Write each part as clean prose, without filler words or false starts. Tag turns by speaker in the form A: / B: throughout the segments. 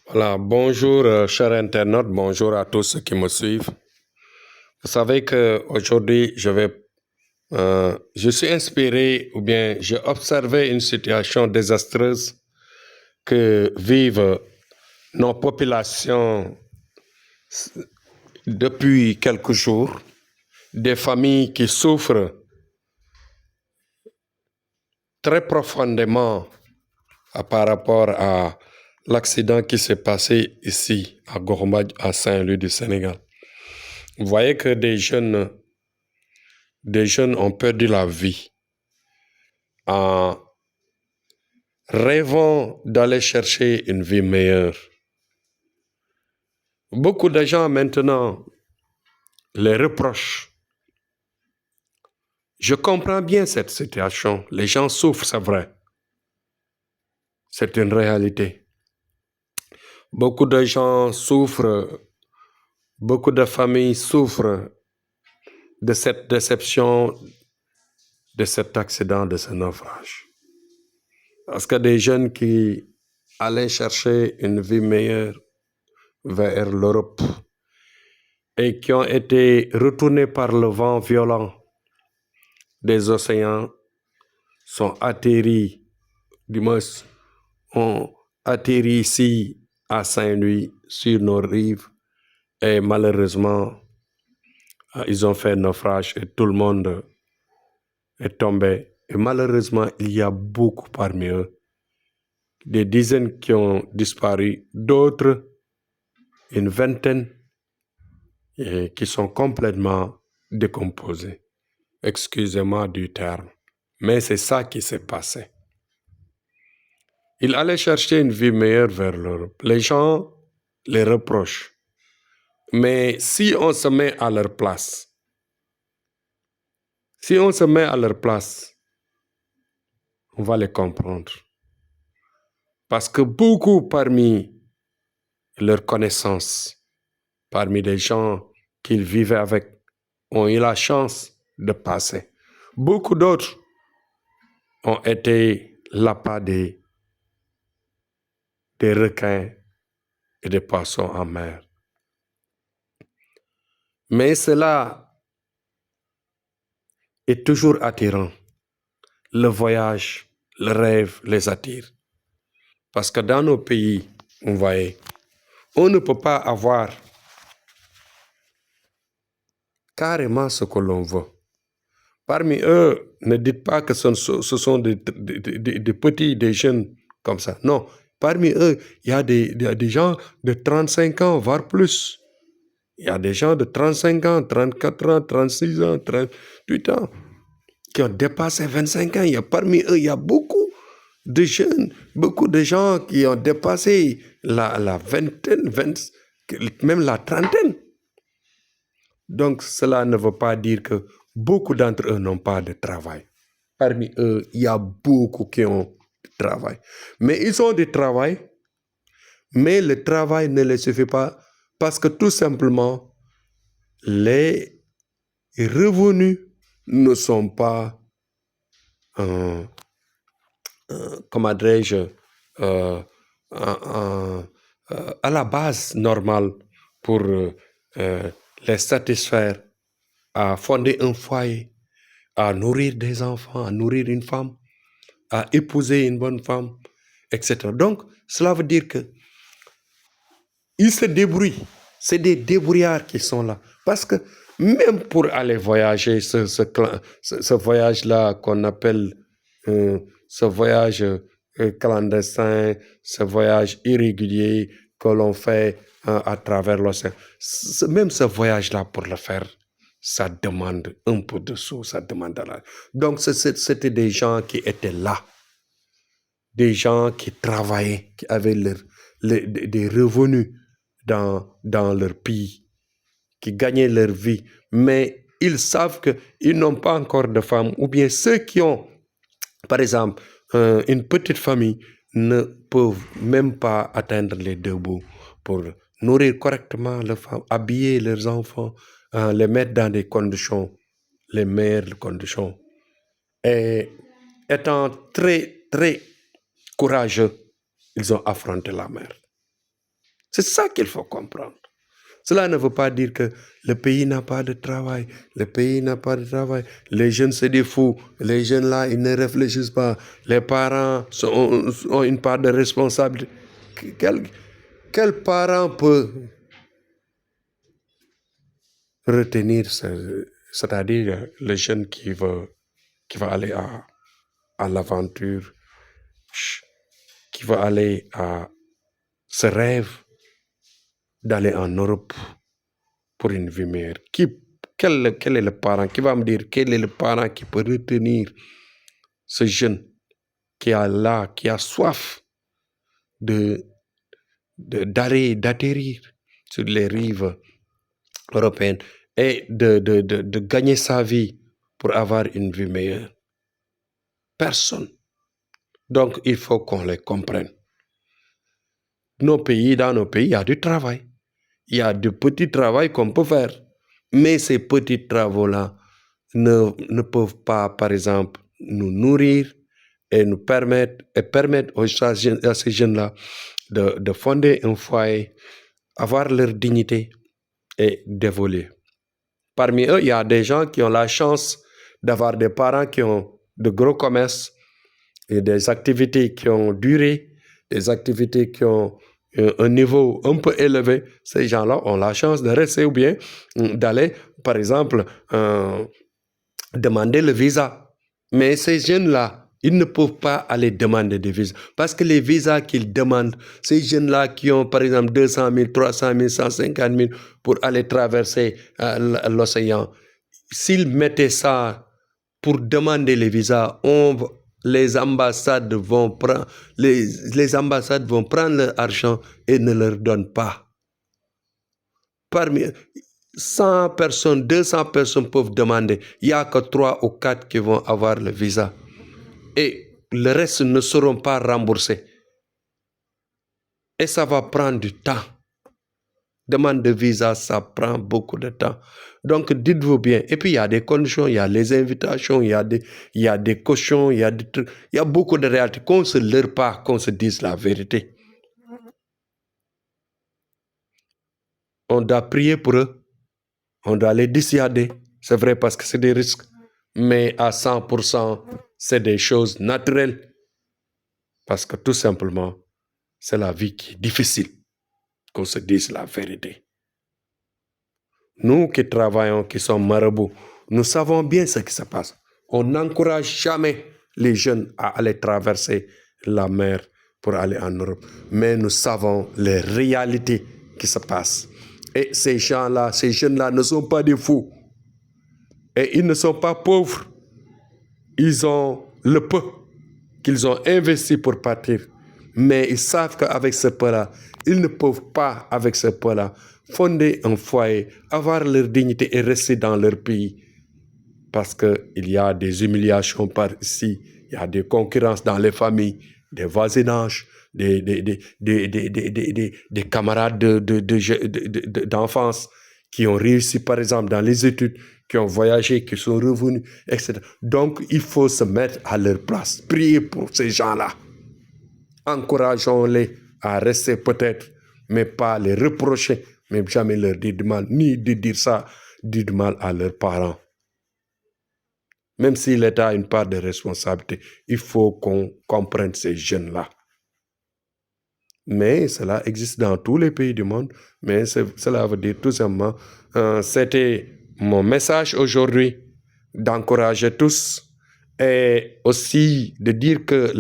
A: Voilà, bonjour chers internautes, bonjour à tous ceux qui me suivent. Vous savez qu'aujourd'hui, je suis inspiré ou bien j'ai observé une situation désastreuse que vivent nos populations depuis quelques jours, des familles qui souffrent très profondément par rapport à l'accident qui s'est passé ici à Gormad, à Saint-Louis du Sénégal. Vous voyez que des jeunes ont perdu la vie en rêvant d'aller chercher une vie meilleure. Beaucoup de gens maintenant les reprochent. Je comprends bien cette situation. Les gens souffrent, c'est vrai. C'est une réalité. Beaucoup de gens souffrent, beaucoup de familles souffrent de cette déception, de cet accident, de ce naufrage. Parce que des jeunes qui allaient chercher une vie meilleure vers l'Europe et qui ont été retournés par le vent violent des océans sont atterris, ont atterri ici à Saint-Louis sur nos rives et malheureusement ils ont fait naufrage et tout le monde est tombé. Et malheureusement, il y a beaucoup parmi eux, des dizaines qui ont disparu, d'autres, une vingtaine, et qui sont complètement décomposés. Excusez-moi du terme, mais c'est ça qui s'est passé. Ils allaient chercher une vie meilleure vers l'Europe. Les gens les reprochent. Mais si on se met à leur place, on va les comprendre. Parce que beaucoup parmi leurs connaissances, parmi les gens qu'ils vivaient avec, ont eu la chance de passer. Beaucoup d'autres ont été l'appât des requins et des poissons en mer. Mais cela est toujours attirant. Le voyage, le rêve les attire. Parce que dans nos pays, vous voyez, on ne peut pas avoir carrément ce que l'on veut. Parmi eux, ne dites pas que ce sont des petits, des jeunes comme ça. Non, parmi eux, il y a des gens de 35 ans, voire plus. Il y a des gens de 35 ans, 34 ans, 36 ans, 38 ans, qui ont dépassé 25 ans. Parmi eux, il y a beaucoup de jeunes, beaucoup de gens qui ont dépassé la vingtaine, même la trentaine. Donc, cela ne veut pas dire que beaucoup d'entre eux n'ont pas de travail. Parmi eux, il y a beaucoup qui ont du travail. Mais ils ont du travail, mais le travail ne les suffit pas parce que tout simplement, les revenus ne sont pas, comment dirais-je, à la base normale pour les satisfaire à fonder un foyer, à nourrir des enfants, à nourrir une femme, à épouser une bonne femme, etc. Donc, cela veut dire que ils se débrouillent. C'est des débrouillards qui sont là. Parce que même pour aller voyager, ce voyage-là qu'on appelle ce voyage clandestin, ce voyage irrégulier que l'on fait à travers l'océan, même ce voyage-là pour le faire, ça demande un peu de sous, ça demande de l'argent. Donc, c'était des gens qui étaient là, des gens qui travaillaient, qui avaient des revenus dans leur pays, qui gagnaient leur vie, mais ils savent qu'ils n'ont pas encore de femmes, ou bien ceux qui ont, par exemple, une petite famille, ne peuvent même pas atteindre les deux bouts pour nourrir correctement leurs femmes, habiller leurs enfants, les mettre dans des conditions, les meilleures conditions. Et étant très, très courageux, ils ont affronté la mer. C'est ça qu'il faut comprendre. Cela ne veut pas dire que le pays n'a pas de travail. Le pays n'a pas de travail. Les jeunes, c'est des fous. Les jeunes là, ils ne réfléchissent pas. Les parents ont une part de responsabilité. Quel parent peut retenir, c'est-à-dire le jeune qui va aller à l'aventure, qui va aller à ce rêve d'aller en Europe pour une vie meilleure. Quel est le parent qui va me dire quel est le parent qui peut retenir ce jeune qui a soif d'atterrir sur les rives européennes et de gagner sa vie pour avoir une vie meilleure? Personne. Donc, il faut qu'on les comprenne. Dans nos pays, il y a du travail. Il y a de petits travaux qu'on peut faire. Mais ces petits travaux-là ne peuvent pas, par exemple, nous nourrir et nous permettre à ces jeunes-là de fonder un foyer, avoir leur dignité et d'évoluer. Parmi eux, il y a des gens qui ont la chance d'avoir des parents qui ont de gros commerces et des activités qui ont duré, des activités qui ont un niveau un peu élevé. Ces gens-là ont la chance de rester ou bien d'aller, par exemple, demander le visa. Mais ces jeunes-là, ils ne peuvent pas aller demander des visas. Parce que les visas qu'ils demandent, ces jeunes-là qui ont, par exemple, 200 000, 300 000, 150 000 pour aller traverser l'océan, s'ils mettaient ça pour demander les visas, les ambassades vont prendre leur argent et ne leur donnent pas. Parmi 100 personnes, 200 personnes peuvent demander. Il n'y a que 3 ou 4 qui vont avoir le visa. Et le reste ne seront pas remboursés. Et ça va prendre du temps. Demande de visa, ça prend beaucoup de temps. Donc, dites-vous bien. Et puis, il y a des conditions, il y a les invitations, il y a des cautions, il y a des trucs. Il y a beaucoup de réalités. Qu'on ne se leurre pas, qu'on se dise la vérité. On doit prier pour eux. On doit les dissuader. C'est vrai parce que c'est des risques. Mais à 100%, c'est des choses naturelles. Parce que tout simplement, c'est la vie qui est difficile. Qu'on se dise la vérité. Nous qui travaillons, qui sommes marabouts, nous savons bien ce qui se passe. On n'encourage jamais les jeunes à aller traverser la mer pour aller en Europe. Mais nous savons les réalités qui se passent. Et ces gens-là, ces jeunes-là ne sont pas des fous. Et ils ne sont pas pauvres. Ils ont le peu qu'ils ont investi pour partir. Mais ils savent qu'avec ce peu-là, ils ne peuvent pas, avec ce peu-là, fonder un foyer, avoir leur dignité et rester dans leur pays. Parce qu'il y a des humiliations par ici, il y a des concurrences dans les familles, des voisinages, des camarades d'enfance qui ont réussi, par exemple, dans les études, qui ont voyagé, qui sont revenus, etc. Donc, il faut se mettre à leur place. Priez pour ces gens-là. Encourageons-les à rester peut-être, mais pas les reprocher, mais jamais leur dire du mal, ni de dire ça, dire du mal à leurs parents. Même si l'État a une part de responsabilité, il faut qu'on comprenne ces jeunes-là. Mais cela existe dans tous les pays du monde. Mais cela veut dire tout simplement, c'était mon message aujourd'hui, d'encourager tous et aussi de dire que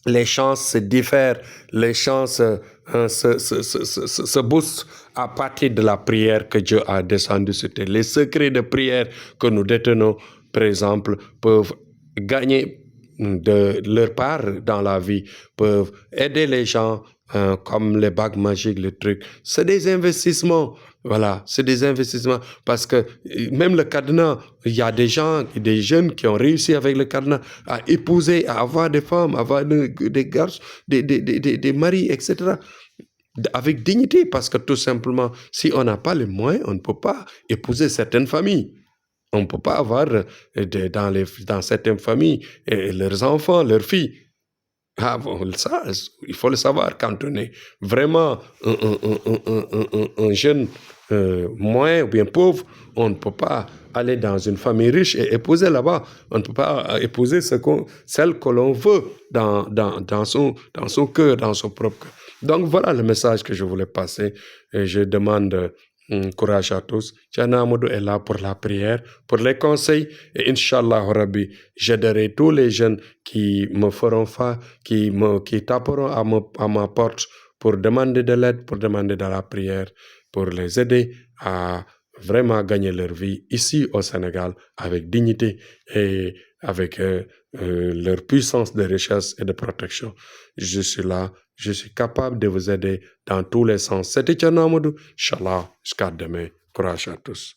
A: les chances se diffèrent, les chances se boostent à partir de la prière que Dieu a descendue sur terre. Les secrets de prière que nous détenons, par exemple, peuvent gagner de leur part dans la vie, peuvent aider les gens comme les bagues magiques, les trucs. C'est des investissements. Voilà, c'est des investissements parce que même le cadenas, il y a des jeunes qui ont réussi avec le cadenas à épouser, à avoir des femmes, à avoir des garçons, des maris, etc. Avec dignité parce que tout simplement, si on n'a pas les moyens, on ne peut pas épouser certaines familles. On ne peut pas avoir dans certaines familles leurs enfants, leurs filles. Ah bon, ça, il faut le savoir quand on est vraiment un jeune moyen ou bien pauvre, on ne peut pas aller dans une famille riche et épouser là-bas. On ne peut pas épouser celle que l'on veut dans son cœur, dans son propre cœur. Donc voilà le message que je voulais passer. Et je demande courage à tous. Tiana Amadou est là pour la prière, pour les conseils. Et Inch'Allah, Rabbi, j'aiderai tous les jeunes qui me feront face, qui taperont à ma porte pour demander de l'aide, pour demander de la prière, pour les aider à vraiment gagner leur vie ici au Sénégal avec dignité et avec leur puissance de richesse et de protection. Je suis là, je suis capable de vous aider dans tous les sens. C'était Tiana Amadou. Inch'Allah, jusqu'à demain. Courage à tous.